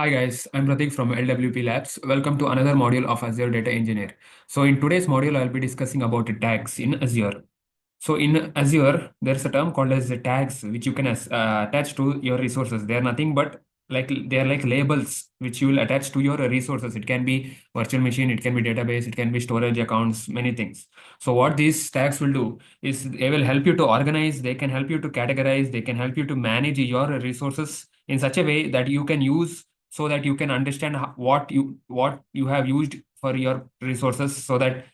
Hi guys, I'm Pratik from LWP Labs. Welcome to another module of Azure Data Engineer. So in today's module, I'll be discussing about the tags in Azure. So in Azure, there's a term called as the tags, which you can attach to your resources. They are nothing but they are like labels which you will attach to your resources. It can be virtual machine, it can be database, it can be storage accounts, many things. So what these tags will do is they will help you to organize, they can help you to categorize, they can help you to manage your resources in such a way that you can use so that you can understand what you have used for your resources so that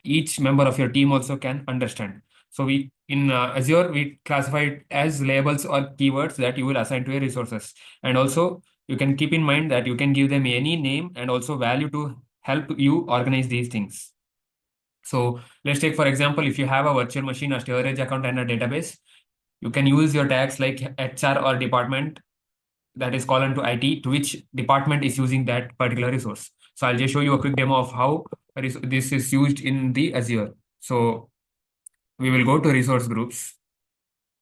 each member of your team also can understand. So we in Azure, we classify it as labels or keywords that you will assign to your resources. And also you can keep in mind that you can give them any name and also value to help you organize these things. So let's take, for example, if you have a virtual machine, a storage account, and a database, you can use your tags like HR or department that is column to IT, to which department is using that particular resource. So I'll just show you a quick demo of how this is used in the Azure. So we will go to resource groups.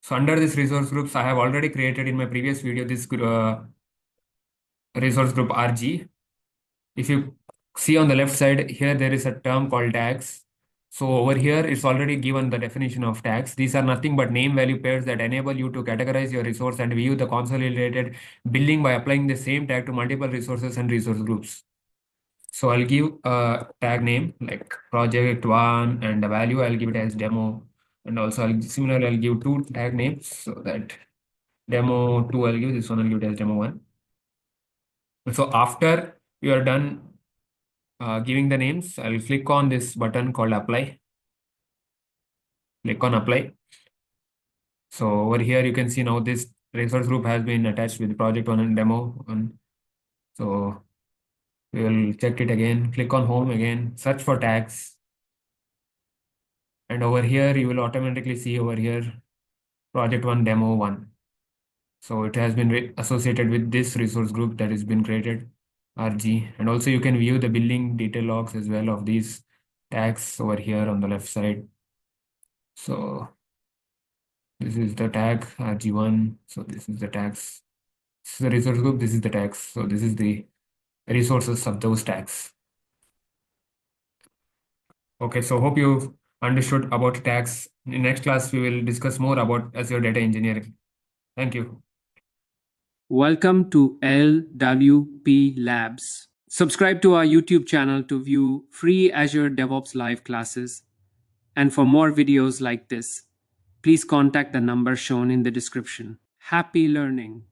So under this resource groups, I have already created in my previous video this resource group RG. If you see on the left side here, there is a term called tags. So over here, it's already given the definition of tags. These are nothing but name value pairs that enable you to categorize your resource and view the consolidated billing by applying the same tag to multiple resources and resource groups. So I'll give a tag name like project one, and the value I'll give it as demo. And also similarly, I'll give two tag names so that demo 2 I'll give, this one I'll give it as demo 1. So after you are done giving the names, I'll click on this button called apply. Click on apply. So over here you can see now this resource group has been attached with project 1 and demo 1. So we will check it again, click on home again, search for tags. And over here you will automatically see over here project 1 demo 1. So it has been associated with this resource group that has been created, RG. And also you can view the billing detail logs as well of these tags over here on the left side. So this is the tag RG1. So this is the tags. This is the resource group. This is the tags. So this is the resources of those tags. Okay, so hope you've understood about tags. In next class, we will discuss more about Azure Data Engineering. Thank you. Welcome to LWP Labs. Subscribe to our YouTube channel to view free Azure DevOps live classes. And for more videos like this, please contact the number shown in the description. Happy learning!